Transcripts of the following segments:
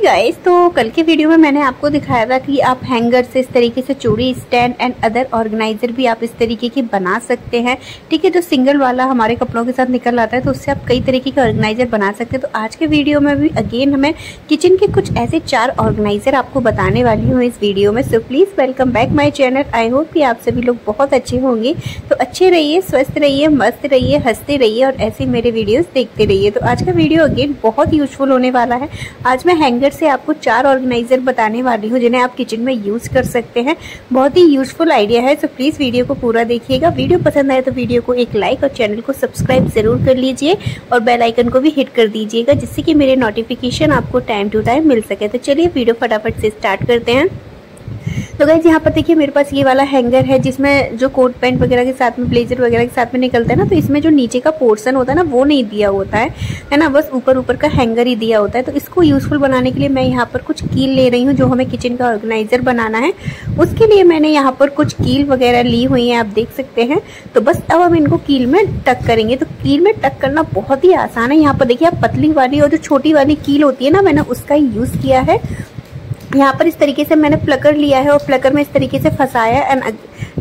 Guys, तो कल के वीडियो में मैंने आपको दिखाया था कि आप हैंगर से इस तरीके से चूड़ी स्टैंड एंड अदर ऑर्गेनाइजर भी आप इस तरीके की बना सकते हैं। ठीक है, जो सिंगल वाला हमारे कपड़ों के साथ निकल आता है तो उससे आप कई तरीके के ऑर्गेनाइजर बना सकते हैं। तो आज के वीडियो में भी अगेन हमें किचन के कुछ ऐसे 4 ऑर्गेनाइजर आपको बताने वाली हूँ इस वीडियो में। So please welcome back my channel. I hope कि आप सभी लोग बहुत अच्छे होंगे। तो अच्छे रहिए, स्वस्थ रहिए, मस्त रहिए, हंसते रहिए और ऐसे मेरे वीडियोज़ देखते रहिए। तो आज का वीडियो अगेन बहुत यूजफुल होने वाला है। आज मैं हैंगर से आपको 4 ऑर्गेनाइजर बताने वाली हूँ जिन्हें आप किचन में यूज कर सकते हैं। बहुत ही यूजफुल आइडिया है, तो प्लीज वीडियो को पूरा देखिएगा। वीडियो पसंद आए तो वीडियो को एक लाइक और चैनल को सब्सक्राइब जरूर कर लीजिए और बेल आइकन को भी हिट कर दीजिएगा, जिससे कि मेरे नोटिफिकेशन आपको टाइम टू टाइम मिल सके। तो चलिए वीडियो फटाफट से स्टार्ट करते हैं। तो गाइस, यहाँ पर देखिए मेरे पास ये वाला हैंगर है जिसमें जो कोट पैंट वगैरह के साथ में, ब्लेजर वगैरह के साथ में निकलता है ना, तो इसमें जो नीचे का पोर्शन होता है ना वो नहीं दिया होता है ना, बस ऊपर का हैंगर ही दिया होता है। तो इसको यूजफुल बनाने के लिए मैं यहाँ पर कुछ कील ले रही हूँ जो हमें किचन का ऑर्गेनाइजर बनाना है। उसके लिए मैंने यहाँ पर कुछ कील वगैरह ली हुई है, आप देख सकते हैं। तो बस अब हम इनको कील में टक करेंगे। तो कील में टक करना बहुत ही आसान है। यहाँ पर देखिए आप पतली वाली और जो छोटी वाली कील होती है ना, मैंने उसका ही यूज किया है। यहाँ पर इस तरीके से मैंने प्लकर लिया है और प्लकर में इस तरीके से फंसाया एंड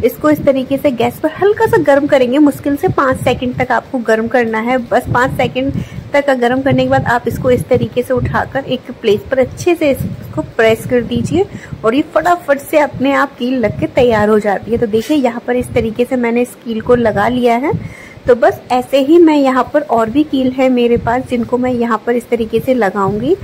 इसको इस तरीके से गैस पर हल्का सा गर्म करेंगे। मुश्किल से 5 सेकंड तक आपको गर्म करना है। बस 5 सेकंड तक गर्म करने के बाद आप इसको इस तरीके से उठाकर एक प्लेट पर अच्छे से इसको प्रेस कर दीजिए और ये फटाफट से अपने आप कील लग के तैयार हो जाती है। तो देखिए यहाँ पर इस तरीके से मैंने इस कील को लगा लिया है। तो बस ऐसे ही मैं यहाँ पर और भी कील है मेरे पास जिनको मैं यहाँ पर इस तरीके से लगाऊंगी।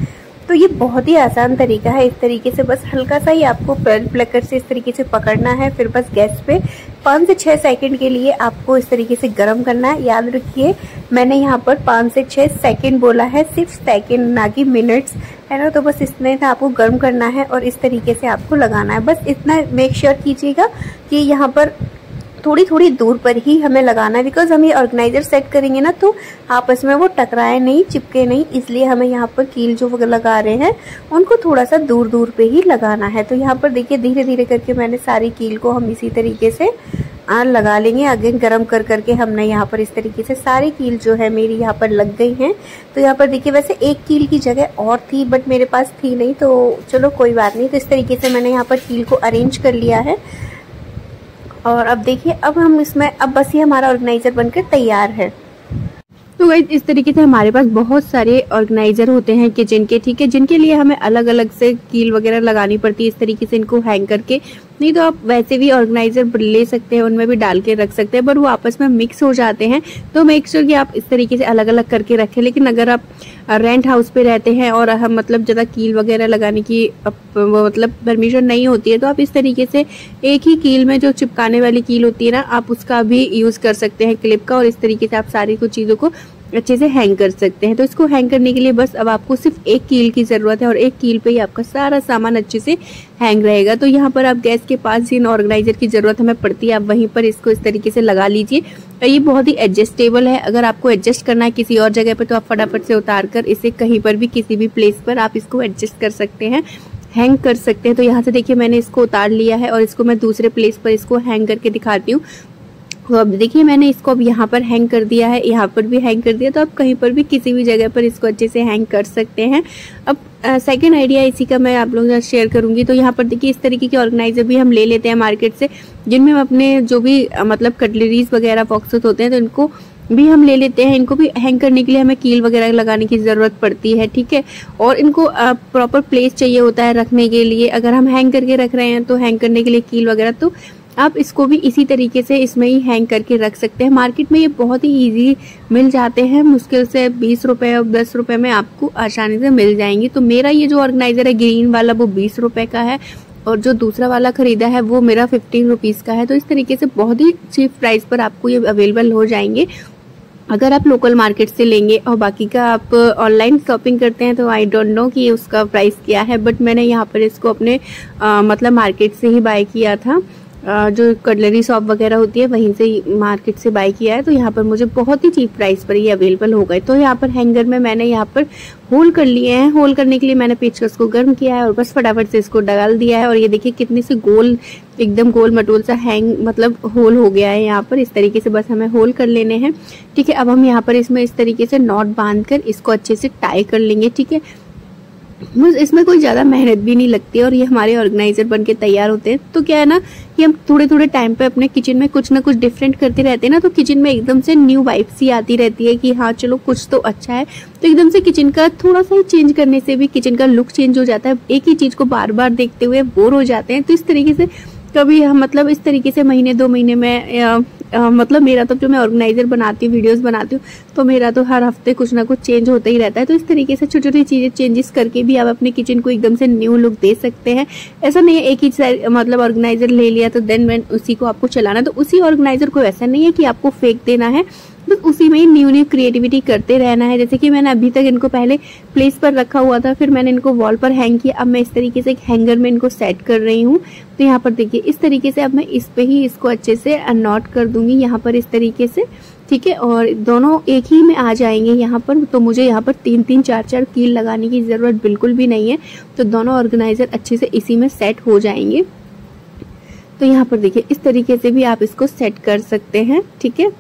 तो ये बहुत ही आसान तरीका है। इस तरीके से बस हल्का सा ही आपको प्लकर से इस तरीके से पकड़ना है, फिर बस गैस पे 5 से 6 सेकंड के लिए आपको इस तरीके से गर्म करना है। याद रखिए मैंने यहाँ पर 5 से 6 सेकंड बोला है, सिर्फ सेकंड ना कि मिनट्स, है ना। तो बस इसमें आपको गर्म करना है और इस तरीके से आपको लगाना है। बस इतना मेक श्योर कीजिएगा कि यहाँ पर थोड़ी थोड़ी दूर पर ही हमें लगाना है, बिकॉज हम ये ऑर्गेनाइजर सेट करेंगे ना तो आपस में वो टकराए नहीं, चिपके नहीं, इसलिए हमें यहाँ पर कील जो लगा रहे हैं उनको थोड़ा सा दूर दूर पे ही लगाना है। तो यहाँ पर देखिए धीरे धीरे करके मैंने सारी कील को हम इसी तरीके से लगा लेंगे। अगेन गरम कर करके हमने यहाँ पर इस तरीके से सारी कील जो है मेरी यहाँ पर लग गई हैं। तो यहाँ पर देखिए वैसे एक कील की जगह और थी बट मेरे पास थी नहीं, तो चलो कोई बात नहीं। तो इस तरीके से मैंने यहाँ पर कील को अरेंज कर लिया है और अब देखिए अब हम इसमें अब बस ये हमारा ऑर्गेनाइजर बनकर तैयार है। तो गाइस इस तरीके से हमारे पास बहुत सारे ऑर्गेनाइजर होते हैं किचन के, ठीक है, जिनके लिए हमें अलग अलग से कील वगैरह लगानी पड़ती है इस तरीके से इनको हैंग करके। नहीं तो आप वैसे भी ऑर्गेनाइजर ले सकते हैं, उनमें भी डाल के रख सकते हैं, पर वो आपस में मिक्स हो जाते हैं। तो मेक श्योर कि आप इस तरीके से अलग अलग करके रखें। लेकिन अगर आप रेंट हाउस पे रहते हैं और हम मतलब ज़्यादा कील वगैरह लगाने की मतलब परमिशन नहीं होती है, तो आप इस तरीके से एक ही कील में जो चिपकाने वाली कील होती है ना, आप उसका भी यूज़ कर सकते हैं क्लिप का, और इस तरीके से आप सारी कुछ चीज़ों को अच्छे से हैंग कर सकते हैं। तो इसको हैंग करने के लिए बस अब आपको सिर्फ एक कील की ज़रूरत है और एक कील पे ही आपका सारा सामान अच्छे से हैंग रहेगा। तो यहाँ पर आप गैस के पास जिन ऑर्गेनाइजर की ज़रूरत हमें पड़ती है आप वहीं पर इसको इस तरीके से लगा लीजिए। ये बहुत ही एडजस्टेबल है। अगर आपको एडजस्ट करना है किसी और जगह पर तो आप फटाफट से उतार कर इसे कहीं पर भी किसी भी प्लेस पर आप इसको एडजस्ट कर सकते हैं, हैंग कर सकते हैं। तो यहाँ से देखिए मैंने इसको उतार लिया है और इसको मैं दूसरे प्लेस पर इसको हैंग करके दिखाती हूँ। तो अब देखिए मैंने इसको अब यहाँ पर हैंग कर दिया है, यहाँ पर भी हैंग कर दिया। तो आप कहीं पर भी किसी भी जगह पर इसको अच्छे से हैंग कर सकते हैं। अब सेकंड आइडिया इसी का मैं आप लोगों के साथ शेयर करूंगी। तो यहाँ पर देखिए इस तरीके के ऑर्गेनाइजर भी हम ले लेते हैं मार्केट से, जिनमें हम अपने जो भी मतलब कटलरीज वगैरह बॉक्सेस होते हैं तो इनको भी हम ले लेते हैं। इनको भी हैंग करने के लिए हमें कील वगैरह लगाने की ज़रूरत पड़ती है, ठीक है, और इनको प्रॉपर प्लेस चाहिए होता है रखने के लिए। अगर हम हैंग करके रख रहे हैं तो हैंग करने के लिए कील वगैरह, तो आप इसको भी इसी तरीके से इसमें ही हैंग करके रख सकते हैं। मार्केट में ये बहुत ही इजी मिल जाते हैं, मुश्किल से 20 रुपए और 10 रुपए में आपको आसानी से मिल जाएंगी। तो मेरा ये जो ऑर्गेनाइजर है ग्रीन वाला वो 20 रुपए का है और जो दूसरा वाला खरीदा है वो मेरा 15 रुपीज़ का है। तो इस तरीके से बहुत ही चीप प्राइस पर आपको ये अवेलेबल हो जाएंगे अगर आप लोकल मार्केट से लेंगे। और बाकी का आप ऑनलाइन शॉपिंग करते हैं तो आई डोंट नो कि उसका प्राइस क्या है, बट मैंने यहाँ पर इसको अपने मतलब मार्केट से ही बाय किया था। जो कटलरी शॉप वगैरह होती है वहीं से मार्केट से बाय किया है। तो यहाँ पर मुझे बहुत ही चीप प्राइस पर ये अवेलेबल हो गए। तो यहाँ पर हैंगर में मैंने यहाँ पर होल कर लिए हैं। होल करने के लिए मैंने पेचकस को गर्म किया है और बस फटाफट से इसको डाल दिया है और ये देखिए कितनी से गोल, एकदम गोल मटोल सा हैंग मतलब होल हो गया है। यहाँ पर इस तरीके से बस हमें होल कर लेने हैं, ठीक है। अब हम यहाँ पर इसमें इस तरीके से नॉट बांध कर इसको अच्छे से टाई कर लेंगे, ठीक है। इसमें कोई ज़्यादा मेहनत भी नहीं लगती है और ये हमारे ऑर्गेनाइजर बन के तैयार होते हैं। तो क्या है ना कि हम थोड़े थोड़े टाइम पे अपने किचन में कुछ ना कुछ डिफरेंट करते रहते हैं ना, तो किचन में एकदम से न्यू वाइब सी आती रहती है कि हाँ चलो कुछ तो अच्छा है। तो एकदम से किचन का थोड़ा सा ही चेंज करने से भी किचन का लुक चेंज हो जाता है। एक ही चीज़ को बार बार देखते हुए बोर हो जाते हैं। तो इस तरीके से कभी हम मतलब इस तरीके से महीने 2 महीने में मतलब मेरा तो जो मैं ऑर्गेनाइजर बनाती हूँ, वीडियोस बनाती हूँ, तो मेरा तो हर हफ्ते कुछ ना कुछ चेंज होता ही रहता है। तो इस तरीके से छोटी छोटी चीज़ें चेंजेस करके भी आप अपने किचन को एकदम से न्यू लुक दे सकते हैं। ऐसा नहीं है एक ही मतलब ऑर्गेनाइजर ले लिया तो देन उसी को आपको चलाना, तो उसी ऑर्गेनाइजर को ऐसा नहीं है कि आपको फेंक देना है, बस उसी में ही न्यू क्रिएटिविटी करते रहना है। जैसे कि मैंने अभी तक इनको पहले प्लेस पर रखा हुआ था, फिर मैंने इनको वॉल पर हैंग किया। अब मैं इस तरीके से एक हैंगर में इनको सेट कर रही हूँ। तो यहाँ पर देखिए इस तरीके से अब मैं इस पे ही इसको अच्छे से नॉट कर दूंगी यहाँ पर इस तरीके से, ठीक है। और दोनों एक ही में आ जाएंगे यहाँ पर, तो मुझे यहाँ पर 3-3 4-4 कील लगाने की ज़रूरत बिल्कुल भी नहीं है। तो दोनों ऑर्गेनाइजर अच्छे से इसी में सेट हो जाएंगे। तो यहाँ पर देखिए इस तरीके से भी आप इसको सेट कर सकते हैं, ठीक है।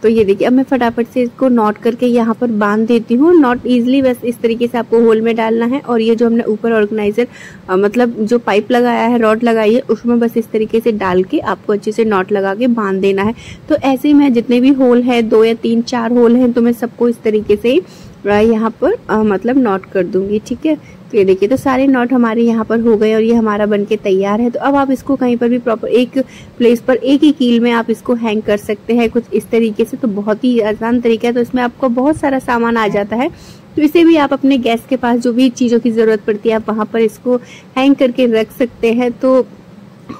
तो ये देखिए अब मैं फटाफट से इसको नॉट करके यहाँ पर बांध देती हूँ। नॉट इजीली बस इस तरीके से आपको होल में डालना है और ये जो हमने ऊपर ऑर्गेनाइजर मतलब जो पाइप लगाया है, रॉड लगाई है, उसमें बस इस तरीके से डाल के आपको अच्छे से नॉट लगा के बांध देना है। तो ऐसे ही मैं जितने भी होल है 2 या 3 4 होल हैं, तो मैं सबको इस तरीके से यहाँ पर मतलब नॉट कर दूंगी, ठीक है। तो ये देखिए तो सारे नॉट हमारे यहाँ पर हो गए और ये हमारा बनके तैयार है। तो अब आप इसको कहीं पर भी प्रॉपर एक प्लेस पर एक ही कील में आप इसको हैंग कर सकते हैं कुछ इस तरीके से। तो बहुत ही आसान तरीका है। तो इसमें आपको बहुत सारा सामान आ जाता है। तो इसे भी आप अपने गैस के पास जो भी चीज़ों की ज़रूरत पड़ती है आप वहाँ पर इसको हैंग करके रख सकते हैं। तो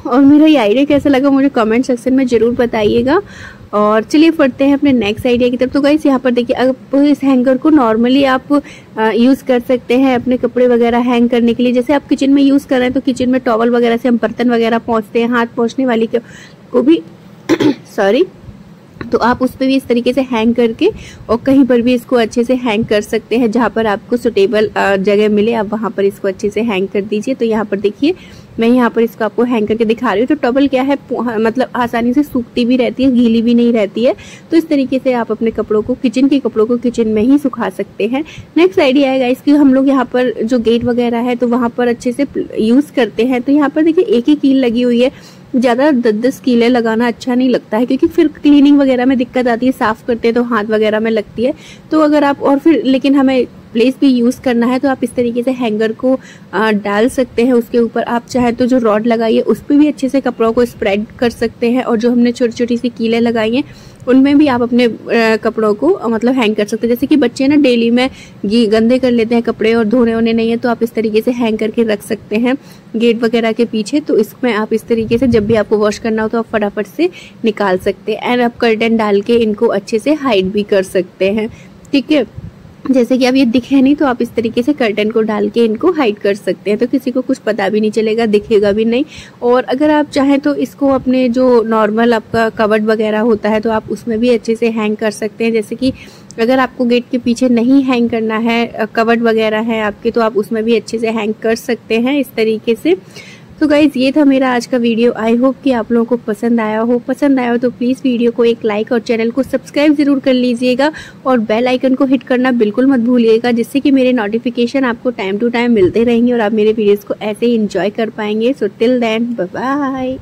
और मेरा ये आइडिया कैसा लगा मुझे कमेंट सेक्शन में ज़रूर बताइएगा। और चलिए पढ़ते हैं अपने नेक्स्ट आइडिया की तरफ। तो गाइस यहाँ पर देखिए अब इस हैंगर को नॉर्मली आप यूज़ कर सकते हैं अपने कपड़े वगैरह हैंग करने के लिए। जैसे आप किचन में यूज़ कर रहे हैं तो किचन में टॉवल वगैरह से हम बर्तन वगैरह पोंछते हैं, हाथ पोंछने वाली को भी सॉरी, तो आप उस पर भी इस तरीके से हैंग करके और कहीं पर भी इसको अच्छे से हैंग कर सकते हैं। जहाँ पर आपको सुटेबल जगह मिले आप वहाँ पर इसको अच्छे से हैंग कर दीजिए। तो यहाँ पर देखिए मैं यहाँ पर इसको आपको हैंग करके दिखा रही हूँ। तो टॉवल क्या है मतलब आसानी से सूखती भी रहती है, गीली भी नहीं रहती है। तो इस तरीके से आप अपने कपड़ों को किचन के कपड़ों को किचन में ही सुखा सकते हैं। नेक्स्ट आइडिया है गाइस कि हम लोग यहाँ पर जो गेट वगैरह है तो वहाँ पर अच्छे से यूज़ करते हैं। तो यहाँ पर देखिए एक ही कील लगी हुई है, ज़्यादा 10-10 कीलें लगाना अच्छा नहीं लगता है क्योंकि फिर क्लीनिंग वगैरह में दिक्कत आती है, साफ़ करते हैं तो हाथ वगैरह में लगती है। तो अगर आप और फिर लेकिन हमें प्लेस भी यूज़ करना है तो आप इस तरीके से हैंगर को डाल सकते हैं। उसके ऊपर आप चाहे तो जो रॉड लगाई है उस पर भी अच्छे से कपड़ों को स्प्रेड कर सकते हैं और जो हमने छोटी छोटी सी कीलें लगाई हैं उनमें भी आप अपने कपड़ों को मतलब हैंग कर सकते हैं। जैसे कि बच्चे ना डेली में गंदे कर लेते हैं कपड़े और धोने होने नहीं है, तो आप इस तरीके से हैंग करके रख सकते हैं गेट वगैरह के पीछे। तो इसमें आप इस तरीके से जब भी आपको वॉश करना हो तो आप फटाफट से निकाल सकते हैं। एंड आप कर्टन डाल के इनको अच्छे से हाइड भी कर सकते हैं, ठीक है। जैसे कि अब ये दिखे नहीं तो आप इस तरीके से कर्टन को डाल के इनको हाइड कर सकते हैं, तो किसी को कुछ पता भी नहीं चलेगा, दिखेगा भी नहीं। और अगर आप चाहें तो इसको अपने जो नॉर्मल आपका कवर्ड वगैरह होता है तो आप उसमें भी अच्छे से हैंग कर सकते हैं। जैसे कि अगर आपको गेट के पीछे नहीं हैंग करना है, कवर्ड वगैरह है आपके, तो आप उसमें भी अच्छे से हैंग कर सकते हैं इस तरीके से। तो गाइज़ ये था मेरा आज का वीडियो। आई होप कि आप लोगों को पसंद आया हो। तो प्लीज़ वीडियो को एक लाइक और चैनल को सब्सक्राइब ज़रूर कर लीजिएगा और बेल आइकन को हिट करना बिल्कुल मत भूलिएगा, जिससे कि मेरे नोटिफिकेशन आपको टाइम टू टाइम मिलते रहेंगे और आप मेरे वीडियोज़ को ऐसे ही इंजॉय कर पाएंगे। So till then bye bye.